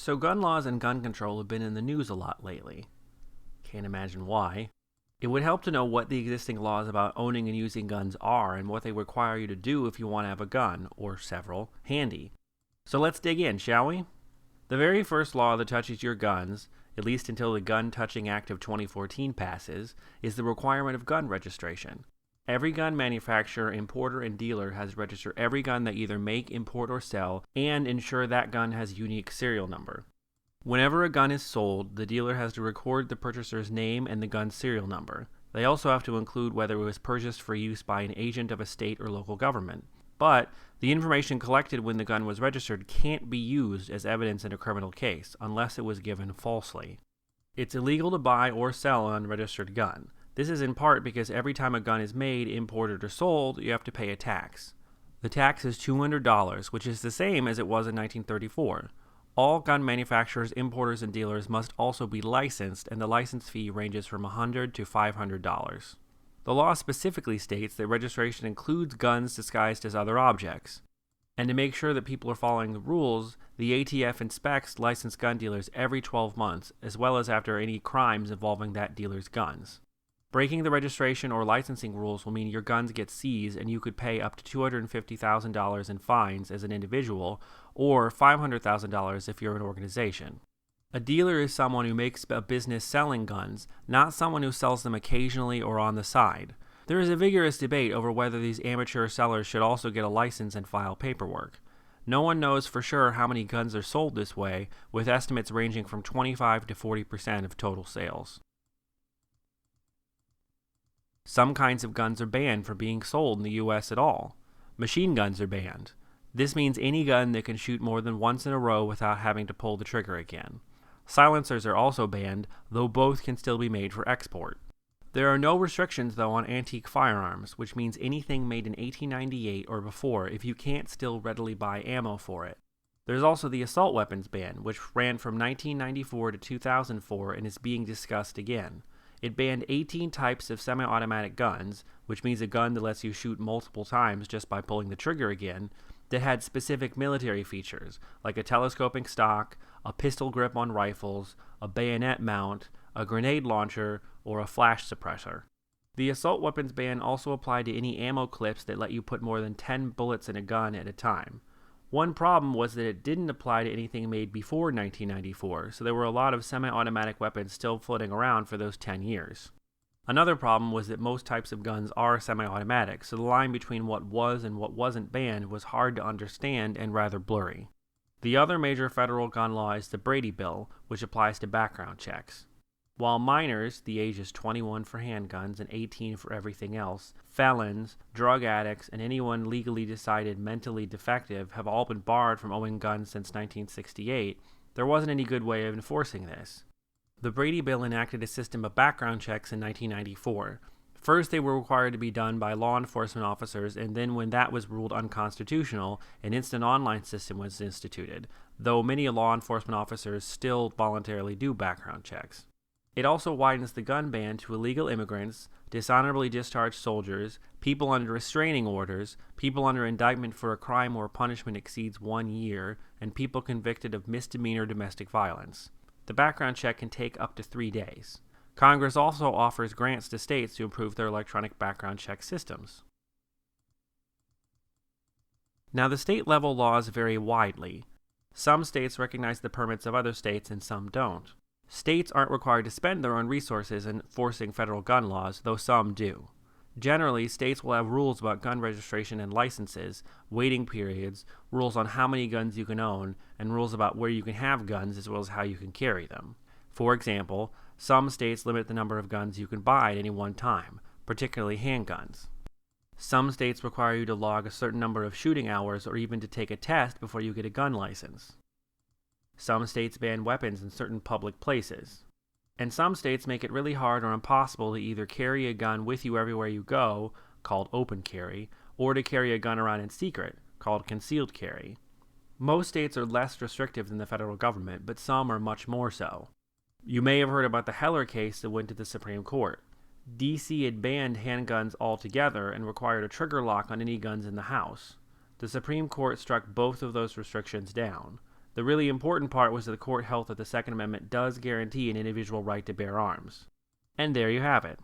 So gun laws and gun control have been in the news a lot lately. Can't imagine why. It would help to know what the existing laws about owning and using guns are and what they require you to do if you want to have a gun, or several, handy. So let's dig in, shall we? The very first law that touches your guns, at least until the Gun Touching Act of 2014 passes, is the requirement of gun registration. Every gun manufacturer, importer, and dealer has to register every gun they either make, import, or sell, and ensure that gun has a unique serial number. Whenever a gun is sold, the dealer has to record the purchaser's name and the gun's serial number. They also have to include whether it was purchased for use by an agent of a state or local government. But the information collected when the gun was registered can't be used as evidence in a criminal case unless it was given falsely. It's illegal to buy or sell an unregistered gun. This is in part because every time a gun is made, imported, or sold, you have to pay a tax. The tax is $200, which is the same as it was in 1934. All gun manufacturers, importers, and dealers must also be licensed, and the license fee ranges from $100 to $500. The law specifically states that registration includes guns disguised as other objects. And to make sure that people are following the rules, the ATF inspects licensed gun dealers every 12 months, as well as after any crimes involving that dealer's guns. Breaking the registration or licensing rules will mean your guns get seized and you could pay up to $250,000 in fines as an individual, or $500,000 if you're an organization. A dealer is someone who makes a business selling guns, not someone who sells them occasionally or on the side. There is a vigorous debate over whether these amateur sellers should also get a license and file paperwork. No one knows for sure how many guns are sold this way, with estimates ranging from 25 to 40% of total sales. Some kinds of guns are banned from being sold in the U.S. at all. Machine guns are banned. This means any gun that can shoot more than once in a row without having to pull the trigger again. Silencers are also banned, though both can still be made for export. There are no restrictions, though, on antique firearms, which means anything made in 1898 or before if you can't still readily buy ammo for it. There's also the assault weapons ban, which ran from 1994 to 2004 and is being discussed again. It banned 18 types of semi-automatic guns, which means a gun that lets you shoot multiple times just by pulling the trigger again, that had specific military features, like a telescoping stock, a pistol grip on rifles, a bayonet mount, a grenade launcher, or a flash suppressor. The assault weapons ban also applied to any ammo clips that let you put more than 10 bullets in a gun at a time. One problem was that it didn't apply to anything made before 1994, so there were a lot of semi-automatic weapons still floating around for those 10 years. Another problem was that most types of guns are semi-automatic, so the line between what was and what wasn't banned was hard to understand and rather blurry. The other major federal gun law is the Brady Bill, which applies to background checks. While minors, the age is 21 for handguns and 18 for everything else, felons, drug addicts, and anyone legally decided mentally defective have all been barred from owning guns since 1968, there wasn't any good way of enforcing this. The Brady Bill enacted a system of background checks in 1994. First, they were required to be done by law enforcement officers, and then when that was ruled unconstitutional, an instant online system was instituted, though many law enforcement officers still voluntarily do background checks. It also widens the gun ban to illegal immigrants, dishonorably discharged soldiers, people under restraining orders, people under indictment for a crime where punishment exceeds 1 year, and people convicted of misdemeanor domestic violence. The background check can take up to 3 days. Congress also offers grants to states to improve their electronic background check systems. Now, the state-level laws vary widely. Some states recognize the permits of other states and some don't. States aren't required to spend their own resources in enforcing federal gun laws, though some do. Generally, states will have rules about gun registration and licenses, waiting periods, rules on how many guns you can own, and rules about where you can have guns as well as how you can carry them. For example, some states limit the number of guns you can buy at any one time, particularly handguns. Some states require you to log a certain number of shooting hours or even to take a test before you get a gun license. Some states ban weapons in certain public places. And some states make it really hard or impossible to either carry a gun with you everywhere you go, called open carry, or to carry a gun around in secret, called concealed carry. Most states are less restrictive than the federal government, but some are much more so. You may have heard about the Heller case that went to the Supreme Court. D.C. had banned handguns altogether and required a trigger lock on any guns in the house. The Supreme Court struck both of those restrictions down. The really important part was that the court held that the Second Amendment does guarantee an individual right to bear arms. And there you have it.